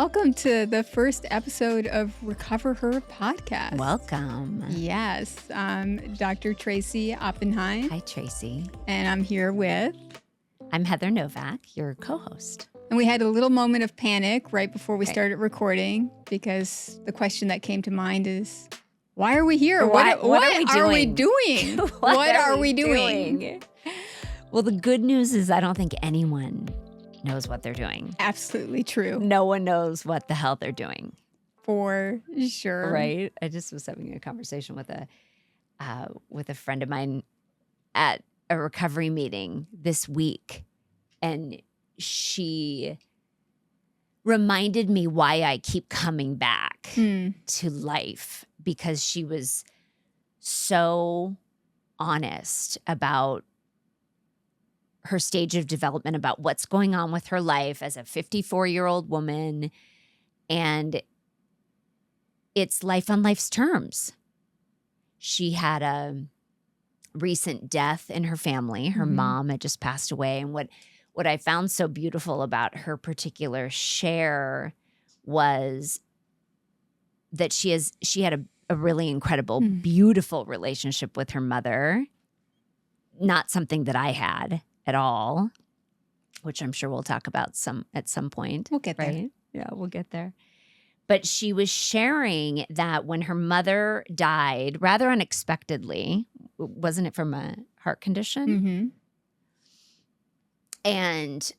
welcome to the first episode of RecoverHER Podcast. Welcome. Yes, I'm Dr. Tracey Oppenheim. Hi, Tracey. And I'm here with... I'm Heather Novak, your co-host. And we had a little moment of panic right before we started recording because the question that came to mind is, why are we here? What are we doing? What are we doing? Well, the good news is I don't think anyone knows what they're doing. Absolutely true. No one knows what the hell they're doing. For sure. Right? I just was having a conversation with a friend of mine at a recovery meeting this week, and she reminded me why I keep coming back to life, because she was so honest about her stage of development, about what's going on with her life as a 54-year-old woman. And it's life on life's terms. She had a recent death in her family. Her mom had just passed away. And what I found so beautiful about her particular share was that she had a really incredible, beautiful relationship with her mother. Not something that I had at all, which I'm sure we'll talk about at some point. We'll get there. Right? Yeah, we'll get there. But she was sharing that when her mother died, rather unexpectedly, wasn't it from a heart condition? Mm-hmm. And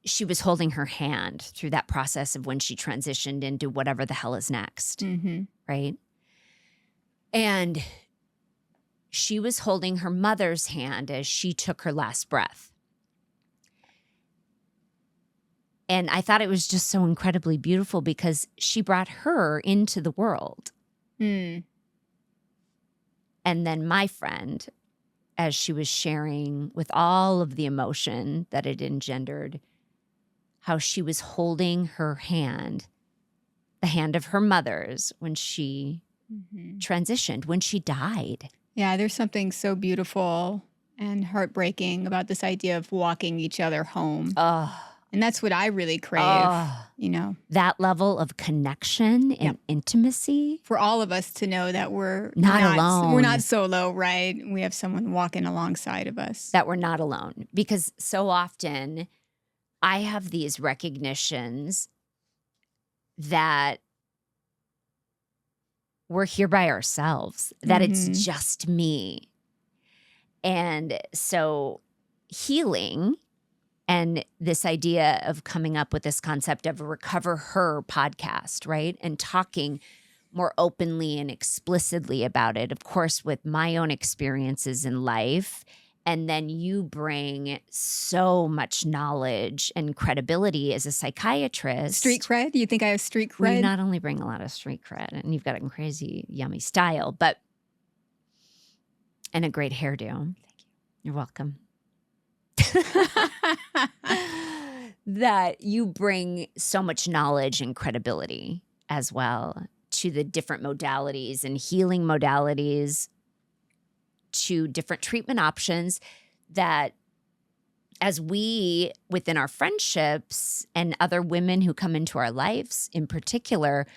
she was holding her hand through that process of when she transitioned into whatever the hell is next, right? And she was holding her mother's hand as she took her last breath. And I thought it was just so incredibly beautiful because she brought her into the world. And then my friend, as she was sharing with all of the emotion that it engendered, how she was holding her hand, the hand of her mother's, when she transitioned, when she died. Yeah, there's something so beautiful and heartbreaking about this idea of walking each other home. And that's what I really crave, That level of connection and intimacy. For all of us to know that we're not alone. We're not solo, right? We have someone walking alongside of us. That we're not alone. Because so often I have these recognitions that we're here by ourselves, that it's just me. And so healing and this idea of coming up with this concept of a RecoverHER podcast, right? And talking more openly and explicitly about it, of course, with my own experiences in life. And then you bring so much knowledge and credibility as a psychiatrist. Street cred? You think I have street cred? You not only bring a lot of street cred, and you've got a crazy, yummy style, and a great hairdo. Thank you. You're welcome. That you bring so much knowledge and credibility as well to the different modalities and healing modalities, to different treatment options that, as we, within our friendships and other women who come into our lives in particular,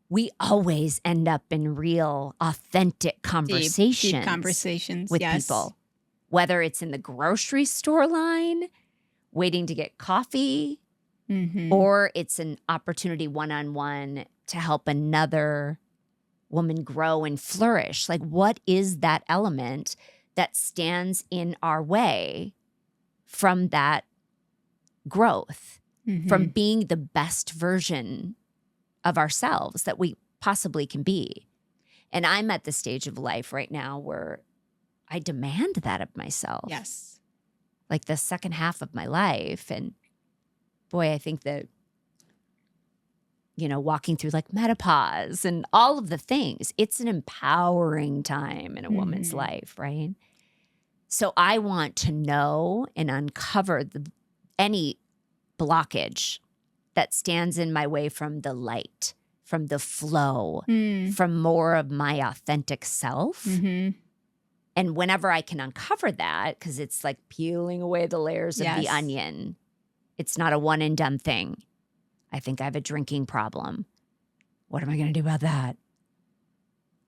we always end up in real, authentic conversations. Deep conversations with people. Whether it's in the grocery store line, waiting to get coffee, or it's an opportunity one-on-one to help another woman grow and flourish. Like, what is that element that stands in our way from that growth, from being the best version of ourselves that we possibly can be? And I'm at the stage of life right now where I demand that of myself. Yes. Like the second half of my life. And boy, I think that, walking through like menopause and all of the things, it's an empowering time in a woman's life, right? So I want to know and uncover any blockage that stands in my way from the light, from the flow, from more of my authentic self. And whenever I can uncover that, because it's like peeling away the layers of the onion, it's not a one and done thing. I think I have a drinking problem. What am I going to do about that?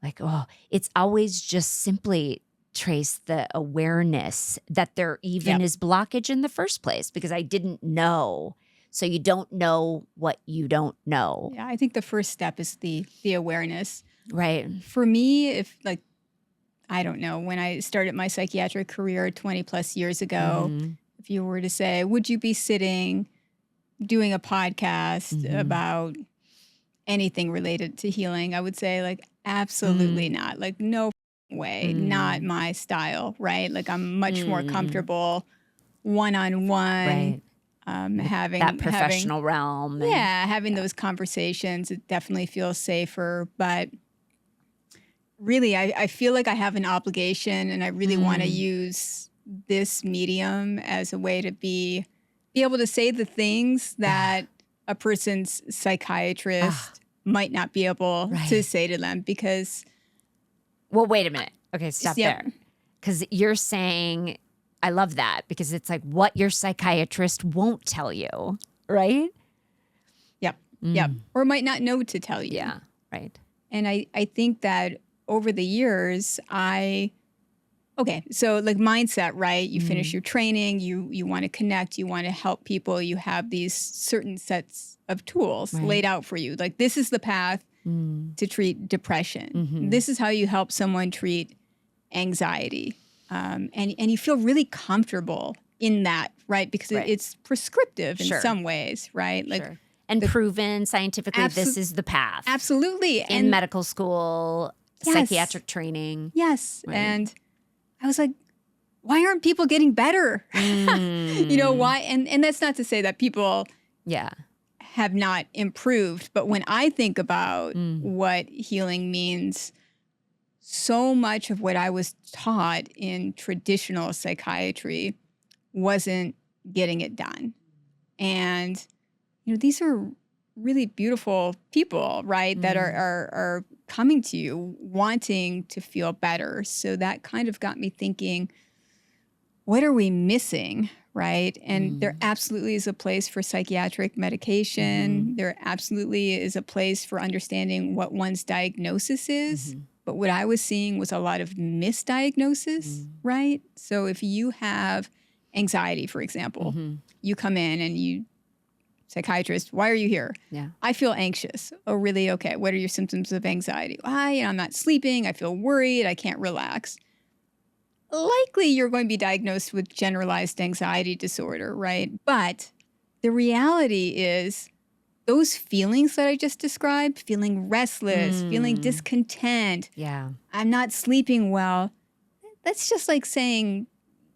Like, oh, it's always just simply, Trace, the awareness that there even is blockage in the first place because I didn't know. So you don't know what you don't know. Yeah, I think the first step is the awareness. Right. For me, if like, I don't know, when I started my psychiatric career 20 plus years ago, if you were to say, would you be sitting doing a podcast about anything related to healing? I would say like, absolutely not. Like, no way, not my style, right? Like I'm much more comfortable one-on-one, having that professional realm. Having those conversations. It definitely feels safer, but really, I feel like I have an obligation and I really want to use this medium as a way to be able to say the things that a person's psychiatrist might not be able to say to them because... Well, wait a minute. Okay, stop there. Because you're saying, I love that because it's like what your psychiatrist won't tell you, right? Yep. Or might not know to tell you. Yeah, right. And I think that over the years, so like mindset, right? You finish your training, you want to connect, you want to help people, you have these certain sets of tools laid out for you. Like this is the path to treat depression. This is how you help someone treat anxiety. And you feel really comfortable in that, right? Because it's prescriptive in some ways, right? Like and proven scientifically, this is the path. Absolutely. In medical school, psychiatric training. Yes. Right. And I was like, why aren't people getting better? You know, why? And that's not to say that people have not improved. But when I think about what healing means, so much of what I was taught in traditional psychiatry wasn't getting it done. And, you know, these are really beautiful people, right, that are coming to you wanting to feel better. So that kind of got me thinking, what are we missing, right? And there absolutely is a place for psychiatric medication. There absolutely is a place for understanding what one's diagnosis is. But what I was seeing was a lot of misdiagnosis, right? So if you have anxiety, for example, you come in and you, psychiatrist, why are you here? Yeah. I feel anxious. Oh, really? Okay. What are your symptoms of anxiety? I'm not sleeping. I feel worried. I can't relax. Likely you're going to be diagnosed with generalized anxiety disorder, right? But the reality is those feelings that I just described, feeling restless, feeling discontent, I'm not sleeping well, that's just like saying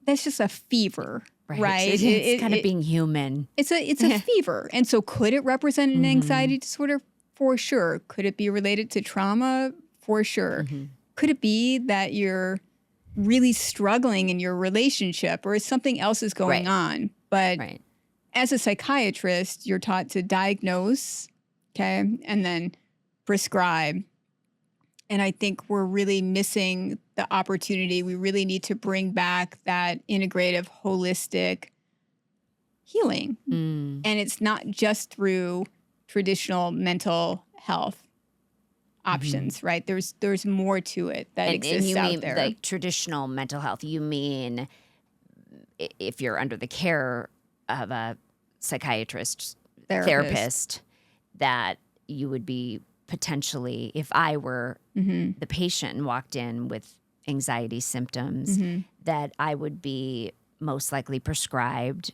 that's just a fever, right? It's kind of being human. It's a fever. And so could it represent an anxiety disorder? For sure. Could it be related to trauma? For sure. Could it be that you're really struggling in your relationship or something else is going on? But as a psychiatrist, you're taught to diagnose, okay, and then prescribe. And I think we're really missing the opportunity. We really need to bring back that integrative, holistic healing. And it's not just through traditional mental health options, right? There's more to it that exists and you out mean, there. like traditional mental health, you mean if you're under the care of a psychiatrist, therapist, that you would be potentially, if I were the patient and walked in with anxiety symptoms, that I would be most likely prescribed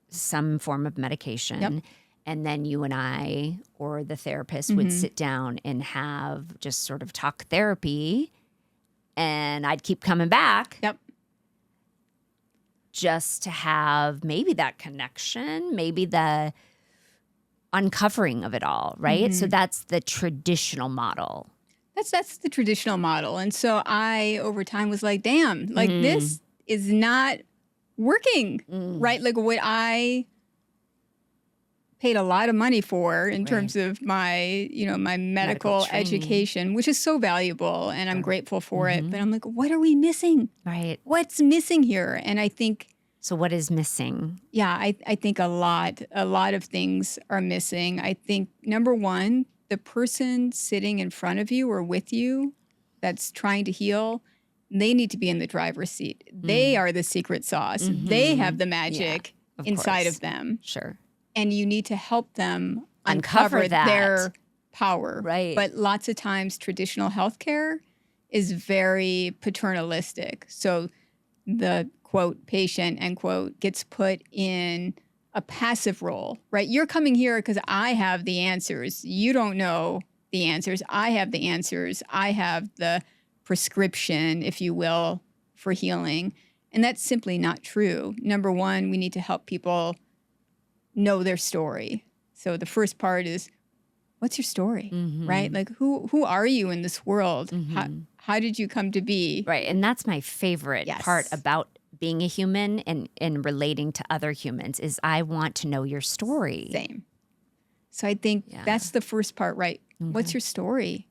some form of medication. And then you and I or the therapist would sit down and have just sort of talk therapy, and I'd keep coming back. Just to have maybe that connection, maybe the uncovering of it all, right? So that's the traditional model. That's the traditional model. And so I, over time, was like, damn, like this is not working, right? Like what I paid a lot of money for in terms of my, my medical education, which is so valuable, and I'm grateful for it. But I'm like, what are we missing? Right. What's missing here? And I think So what is missing? Yeah, I think a lot of things are missing. I think, number one, the person sitting in front of you or with you that's trying to heal, they need to be in the driver's seat. They are the secret sauce. They have the magic inside of them. Sure. And you need to help them uncover their power. Right. But lots of times traditional healthcare is very paternalistic. So the quote patient end quote gets put in a passive role, right? You're coming here because I have the answers. You don't know the answers. I have the answers. I have the prescription, if you will, for healing. And that's simply not true. Number one, we need to help people know their story. So the first part is, what's your story, right? Like, who are you in this world? How did you come to be? Right. And that's my favorite part about being a human and relating to other humans is I want to know your story. Same. So I think that's the first part, right? What's your story?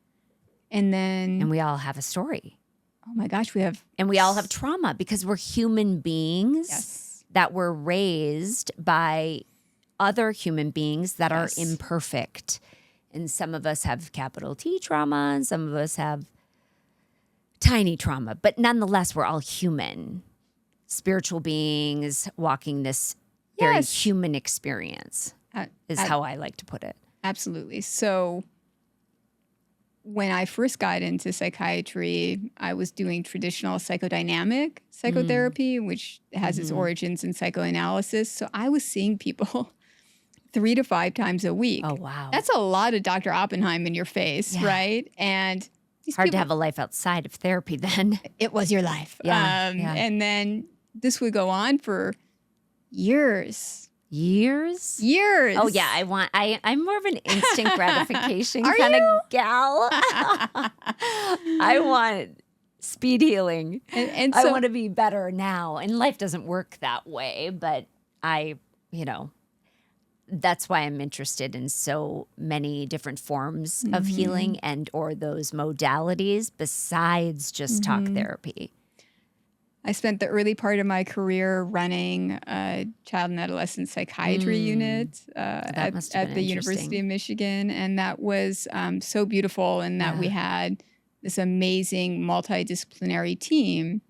And then... And we all have a story. Oh my gosh, we have... And we all have trauma because we're human beings that were raised by other human beings that are imperfect. And some of us have capital T trauma and some of us have tiny trauma. But nonetheless, we're all human, spiritual beings walking this very human experience is how I like to put it. Absolutely. So when I first got into psychiatry, I was doing traditional psychodynamic psychotherapy, which has its origins in psychoanalysis. So I was seeing people 3 to 5 times a week. Oh, wow. That's a lot of Dr. Oppenheim in your face, right? And hard to have a life outside of therapy then. It was your life. And then this would go on for years. Years? Years. Oh, yeah. I'm more of an instant gratification kind of gal. I want speed healing. And so, I want to be better now. And life doesn't work that way. But that's why I'm interested in so many different forms of healing and or those modalities besides just talk therapy. I spent the early part of my career running a child and adolescent psychiatry unit at the University of Michigan. And that was so beautiful in that we had this amazing multidisciplinary team.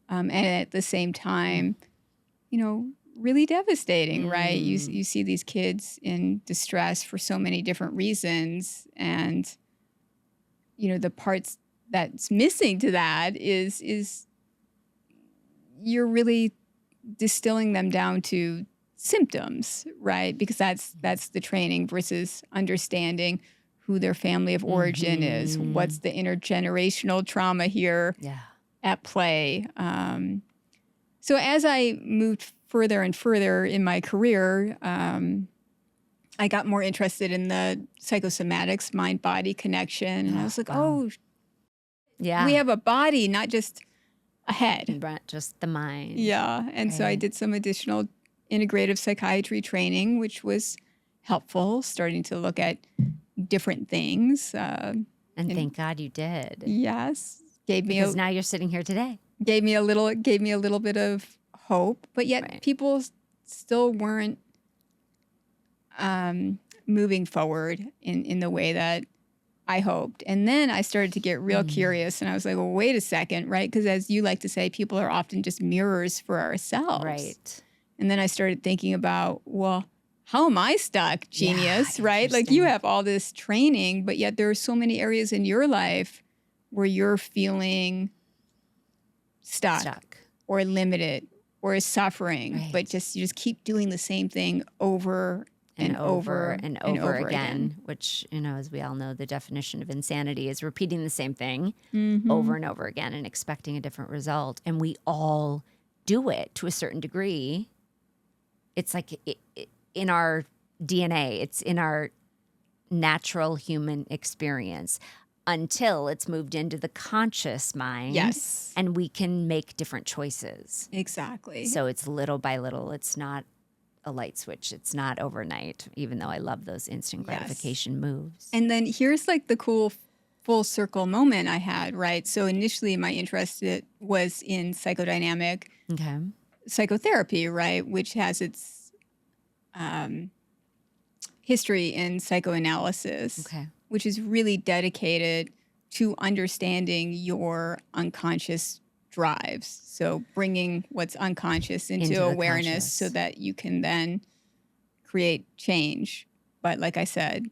And at the same time, really devastating, right? You see these kids in distress for so many different reasons. And, the parts that's missing to that is you're really distilling them down to symptoms, right? Because that's the training versus understanding who their family of origin is. What's the intergenerational trauma here at play? So as I moved further and further in my career, I got more interested in the psychosomatics, mind-body connection. And I was like, we have a body, not just a head. Just the mind. Yeah. And so I did some additional integrative psychiatry training, which was helpful, starting to look at different things. And thank God you did. Yes. Because now you're sitting here today. Gave me a little bit of hope, but yet people still weren't moving forward in the way that I hoped. And then I started to get real curious, and I was like, well, wait a second, right? Because as you like to say, people are often just mirrors for ourselves. Right. And then I started thinking about, well, how am I stuck, genius, right? Like you have all this training, but yet there are so many areas in your life where you're feeling stuck. Or limited or suffering, but you just keep doing the same thing over and over again, which, as we all know, the definition of insanity is repeating the same thing over and over again and expecting a different result. And we all do it to a certain degree. It's like in our DNA, it's in our natural human experience until it's moved into the conscious mind. Yes. And we can make different choices. Exactly. So it's little by little. It's not a light switch. It's not overnight, even though I love those instant gratification moves. And then here's like the cool full circle moment I had, right? So initially my interest was in psychodynamic psychotherapy, right, which has its history in psychoanalysis, which is really dedicated to understanding your unconscious drives. So bringing what's unconscious into awareness so that you can then create change. But like I said,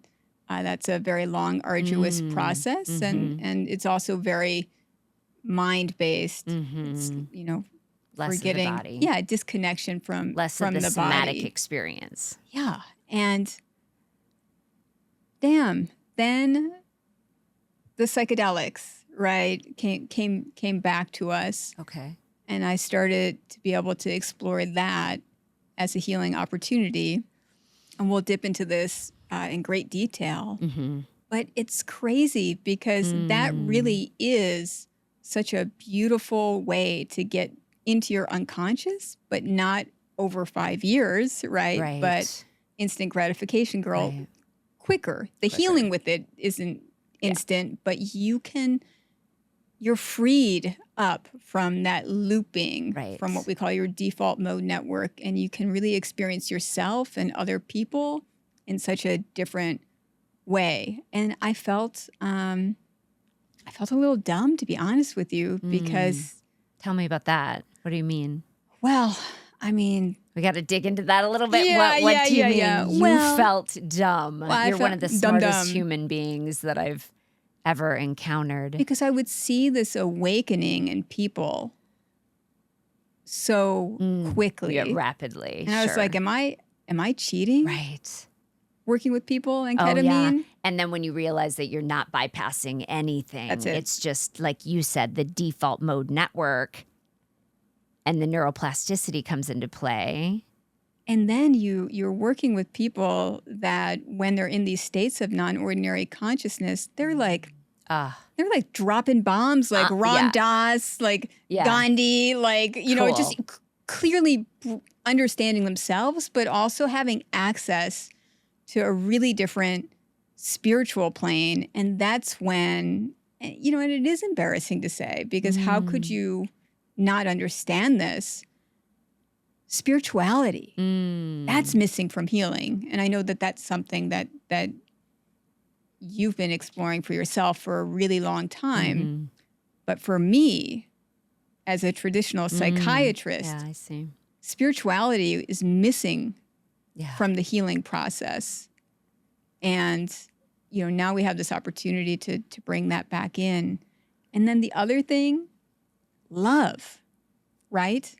that's a very long, arduous process. And it's also very mind-based. It's, less forgetting, of the body. Yeah, disconnection from less from of the somatic body. Experience. Yeah. And damn, then the psychedelics, right, came back to us. Okay. And I started to be able to explore that as a healing opportunity. And we'll dip into this in great detail. But it's crazy because that really is such a beautiful way to get into your unconscious, but not over 5 years, right? But instant gratification, girl, quicker. The healing with it isn't instant, but you're freed up from that looping, from what we call your default mode network, and you can really experience yourself and other people in such a different way. And I felt a little dumb, to be honest with you, because... Tell me about that. What do you mean? Well, I mean... We got to dig into that a little bit. Yeah, what do you mean? Yeah. You felt dumb. Well, You're one of the smartest dumb. human beings that I've ever encountered. Because I would see this awakening in people so quickly. Yeah, rapidly. And I was like, am I cheating? Right. Working with people and ketamine? Yeah. And then when you realize that you're not bypassing anything, that's it. It's just, like you said, the default mode network and the neuroplasticity comes into play. And then you're working with people that when they're in these states of non-ordinary consciousness, they're like dropping bombs, like Ram Dass, like Gandhi, like, cool. Just clearly understanding themselves, but also having access to a really different spiritual plane. And that's when, and it is embarrassing to say, because how could you not understand this? Spirituality, that's missing from healing. And I know that that's something that you've been exploring for yourself for a really long time. But for me, as a traditional psychiatrist, I see. Spirituality is missing from the healing process. And, now we have this opportunity to bring that back in. And then the other thing, love, right?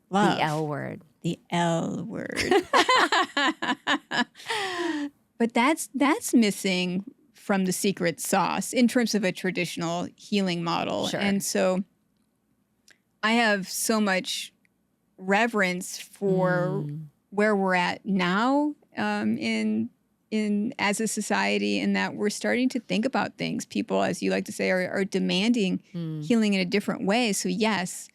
Love. The L word. The L word. But that's missing from the secret sauce in terms of a traditional healing model. Sure. And so I have so much reverence for where we're at now in as a society, in that we're starting to think about things. People, as you like to say, are demanding healing in a different way. So yes,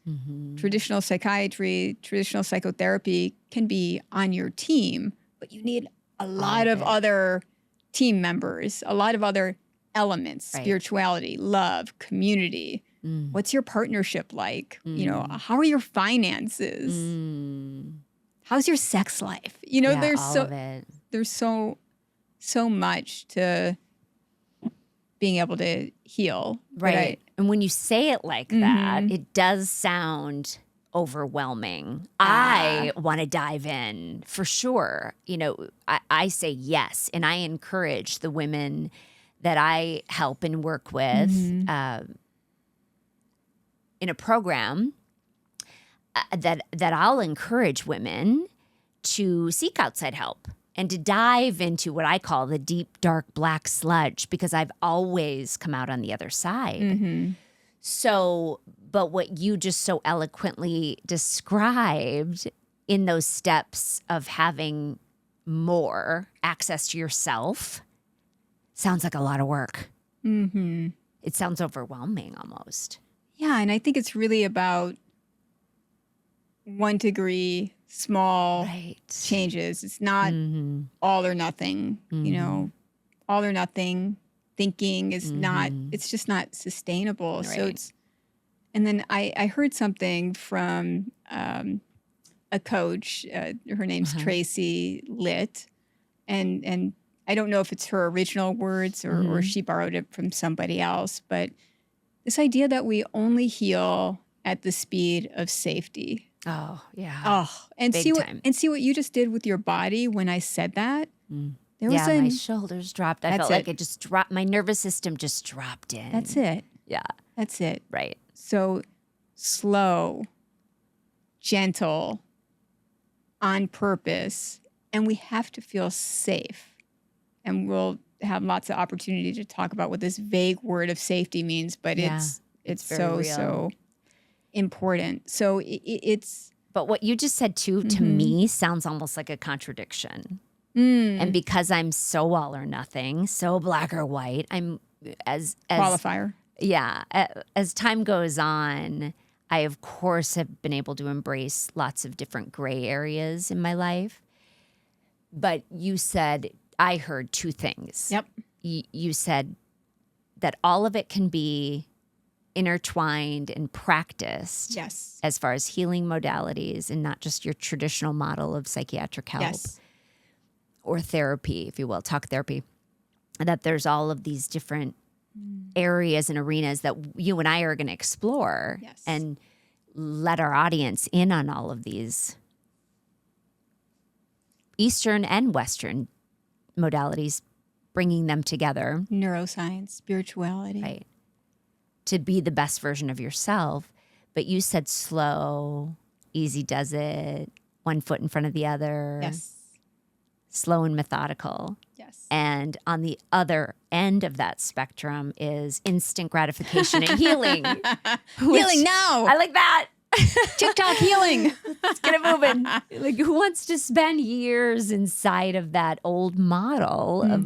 traditional psychiatry, traditional psychotherapy can be on your team, but you need a lot of other team members, a lot of other elements, spirituality, love, community. What's your partnership like? How are your finances? How's your sex life? There's so much to being able to heal. Right. And when you say it like that, it does sound overwhelming. I want to dive in for sure. I say yes. And I encourage the women that I help and work with in a program that I'll encourage women to seek outside help and to dive into what I call the deep, dark, black sludge, because I've always come out on the other side. So, but what you just so eloquently described in those steps of having more access to yourself sounds like a lot of work. It sounds overwhelming almost. Yeah, and I think it's really about 1 degree, small changes. It's not all or nothing. All or nothing thinking is not, it's just not sustainable. So and then I heard something from a coach. Her name's Tracey Litt. And I don't know if it's her original words or she borrowed it from somebody else, but this idea that we only heal at the speed of safety. Oh, yeah. Oh, and Big see what you just did with your body when I said that. There was my shoulders dropped. I felt like it just dropped. My nervous system just dropped in. That's it. Yeah. That's it. Right. So slow, gentle, on purpose, and we have to feel safe. And we'll have lots of opportunity to talk about what this vague word of safety means, but it's so real. So important. So it's. But what you just said too, to me, sounds almost like a contradiction. And because I'm so all or nothing, so black or white, I'm as qualifier. Yeah. As time goes on, I, of course, have been able to embrace lots of different gray areas in my life. But you said, I heard two things. Yep. You said that all of it can be intertwined and practiced. Yes. As far as healing modalities and not just your traditional model of psychiatric help. Yes. Or therapy, if you will, talk therapy. And that there's all of these different areas and arenas that you and I are going to explore and let our audience in on all of these Eastern and Western modalities, bringing them together. Neuroscience, spirituality. Right. To be the best version of yourself. But you said slow, easy does it, one foot in front of the other. Yes. Slow and methodical. Yes. And on the other end of that spectrum is instant gratification and healing. Healing now. I like that. TikTok healing. Let's get it moving. Like, who wants to spend years inside of that old model of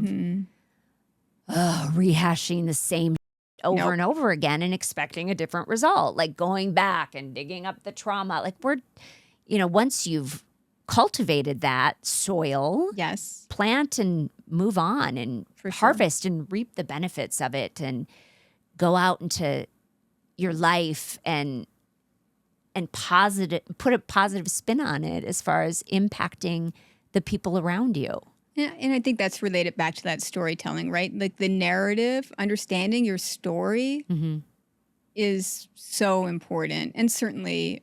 rehashing the same over and over again and expecting a different result? Like going back and digging up the trauma. Like once you've cultivated that soil, plant and move on and harvest and reap the benefits of it and go out into your life and put a positive spin on it as far as impacting the people around you. Yeah, and I think that's related back to that storytelling, right? Like the narrative, understanding your story is so important. And certainly,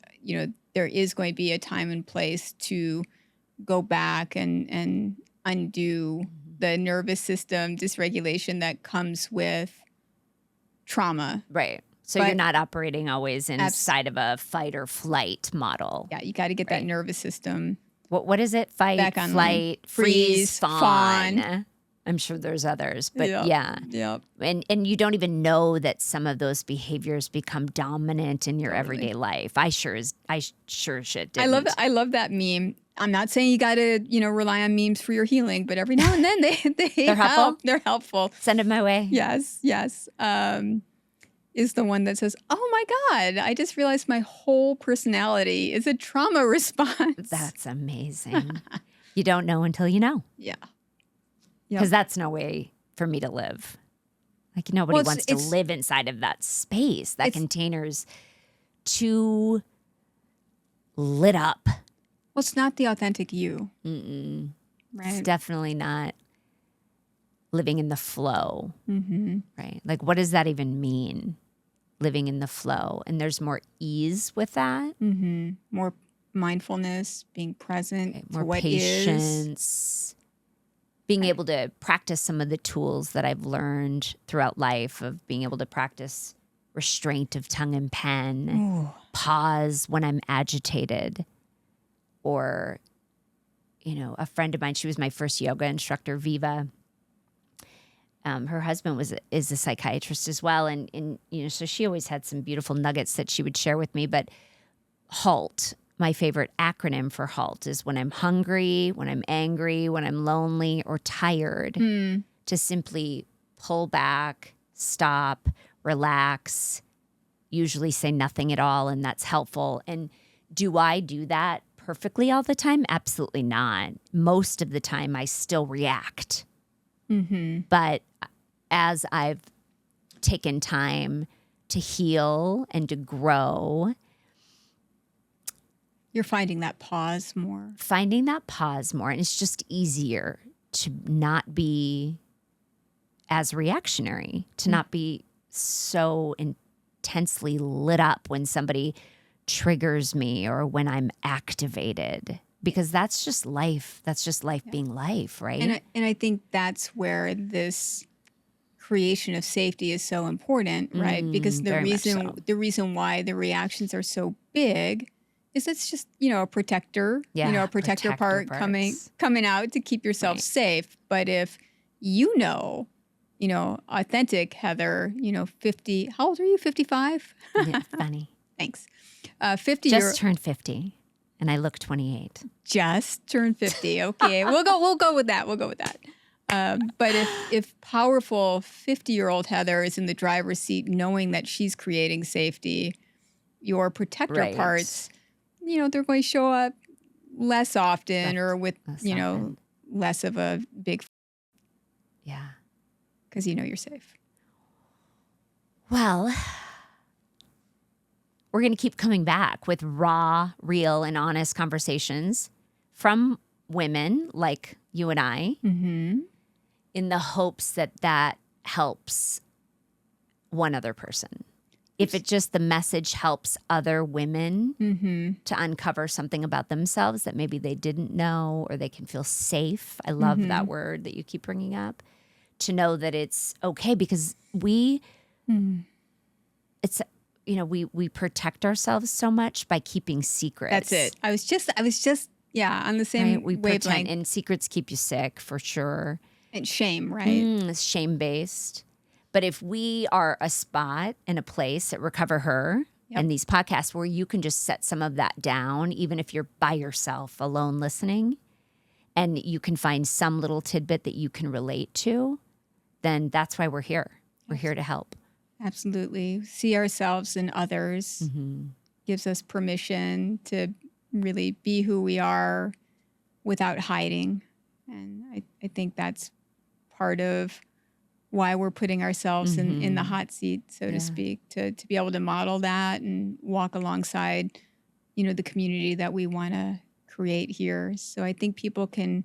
there is going to be a time and place to go back and undo the nervous system dysregulation that comes with trauma. Right. So you're not operating always inside of a fight or flight model. Yeah, you got to get that nervous system. What is it? Fight, flight, freeze, fawn. I'm sure there's others, but Yep. And you don't even know that some of those behaviors become dominant in your everyday life. I sure shit didn't. I love that meme. I'm not saying you got to, rely on memes for your healing, but every now and then they're helpful. They're helpful. Send them my way. Yes. Is the one that says, "Oh my God, I just realized my whole personality is a trauma response." That's amazing. You don't know until you know. Yeah. Because that's no way for me to live. Like nobody wants to live inside of that space. That container's too lit up. Well, it's not the authentic you. Right? It's definitely not living in the flow. Right? Like, what does that even mean? Living in the flow. And there's more ease with that. More mindfulness, being present, more patience. Being able to practice some of the tools that I've learned throughout life of being able to practice restraint of tongue and pen, pause when I'm agitated. Or, a friend of mine, she was my first yoga instructor, Viva. Her husband is a psychiatrist as well. And so she always had some beautiful nuggets that she would share with me. But HALT, my favorite acronym for HALT, is when I'm hungry, when I'm angry, when I'm lonely or tired, to simply pull back, stop, relax, usually say nothing at all. And that's helpful. And do I do that perfectly all the time? Absolutely not. Most of the time I still react. But as I've taken time to heal and to grow, You're finding that pause more. And it's just easier to not be as reactionary, to not be so intensely lit up when somebody triggers me or when I'm activated, because that's just life. That's just life being life, right? And I think that's where this creation of safety is so important, right? Because the reason why the reactions are so big is it's just, a protector, a protector part coming out to keep yourself safe. But if authentic Heather, 50, how old are you? 55? Yeah, funny. Thanks. 50. Just turned 50 and I look 28. Just turned 50. Okay. We'll go with that. But if powerful 50-year-old Heather is in the driver's seat knowing that she's creating safety, your protector parts, they're going to show up less often or with, less of a big. Yeah. Because you're safe. Well, we're going to keep coming back with raw, real, and honest conversations from women like you and I, in the hopes that helps one other person. If the message helps other women to uncover something about themselves that maybe they didn't know, or they can feel safe. I love that word that you keep bringing up. To know that it's okay, because we protect ourselves so much by keeping secrets. That's it. I was just on the same we wavelength. Pretend, and secrets keep you sick for sure. And shame, right? It's shame-based. But if we are a spot and a place at Recover Her and these podcasts where you can just set some of that down, even if you're by yourself, alone listening, and you can find some little tidbit that you can relate to, then that's why we're here. We're here to help. Absolutely. See ourselves in others. Gives us permission to really be who we are without hiding. And I think that's part of why we're putting ourselves in the hot seat, so to speak, to be able to model that and walk alongside, the community that we want to create here. So I think people can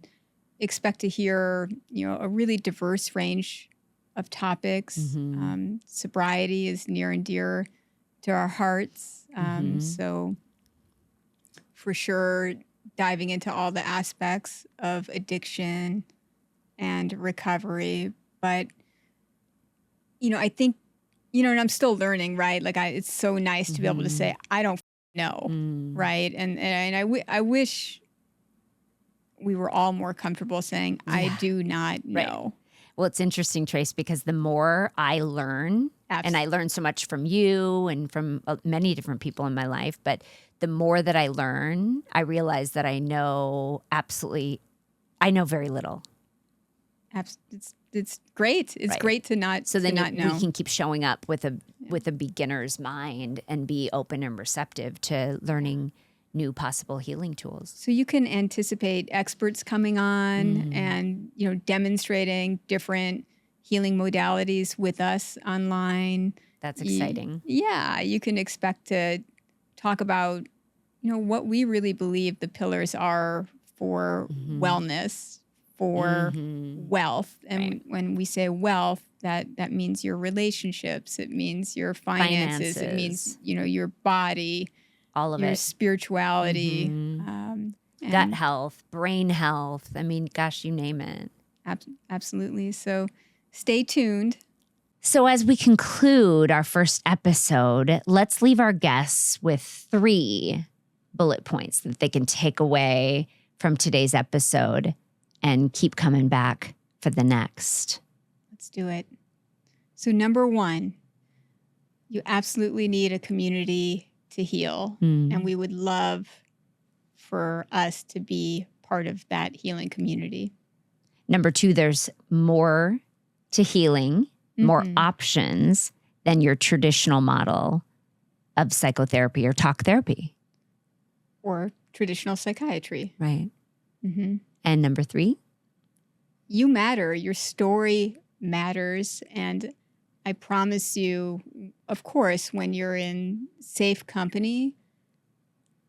expect to hear, a really diverse range of topics. Sobriety is near and dear to our hearts. So for sure, diving into all the aspects of addiction and recovery. But, I think, and I'm still learning, right? Like it's so nice to be able to say, I don't know, right? And I wish we were all more comfortable saying, I do not know. Right. Well, it's interesting, Trace, because the more I learn, and I learn so much from you and from many different people in my life, but the more that I learn, I realize that I know very little. It's great. It's great to not so then not know. We can keep showing up with a beginner's mind and be open and receptive to learning new possible healing tools. So you can anticipate experts coming on and, demonstrating different healing modalities with us online. That's exciting. You can expect to talk about, what we really believe the pillars are for wellness, for wealth. And when we say wealth, that means your relationships, it means your finances. It means, your body, all of your it, spirituality, gut health, brain health. I mean, gosh, you name it. Absolutely. So stay tuned. So as we conclude our first episode, let's leave our guests with 3 bullet points that they can take away from today's episode and keep coming back for the next. Let's do it. So number 1, you absolutely need a community to heal. And we would love for us to be part of that healing community. Number 2, there's more to healing, more options than your traditional model of psychotherapy or talk therapy. Or traditional psychiatry. Right. And number 3? You matter. Your story matters. And I promise you, of course, when you're in safe company,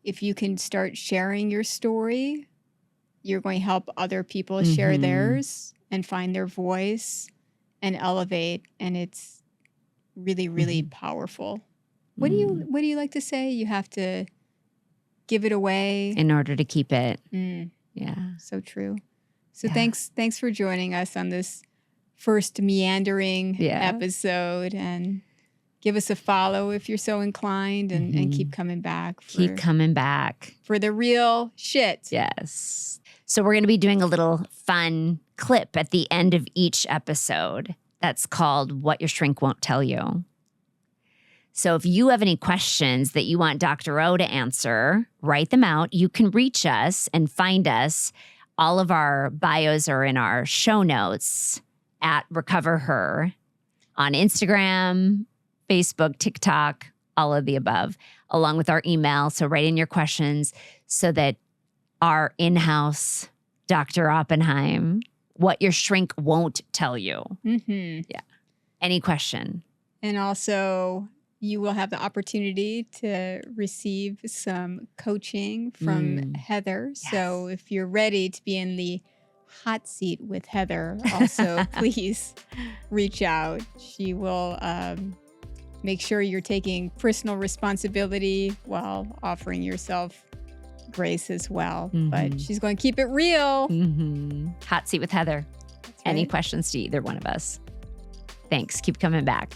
if you can start sharing your story, you're going to help other people share theirs and find their voice and elevate. And it's really, really powerful. What do you like to say? You have to give it away in order to keep it. Yeah. So true. So thanks for joining us on this first meandering episode, and give us a follow if you're so inclined, and keep coming back. Keep coming back. For the real shit. Yes. So we're going to be doing a little fun clip at the end of each episode that's called What Your Shrink Won't Tell You. So if you have any questions that you want Dr. O to answer, write them out. You can reach us and find us. All of our bios are in our show notes at RecoverHER on Instagram, Facebook, TikTok, all of the above, along with our email. So write in your questions so that our in-house Dr. Oppenheim, what your shrink won't tell you. Yeah. Any question. And also, you will have the opportunity to receive some coaching from Heather. Yes. So if you're ready to be in the hot seat with Heather, also please reach out. She will make sure you're taking personal responsibility while offering yourself grace as well. But she's going to keep it real. Hot seat with Heather. That's right. Any questions to either one of us? Thanks. Keep coming back.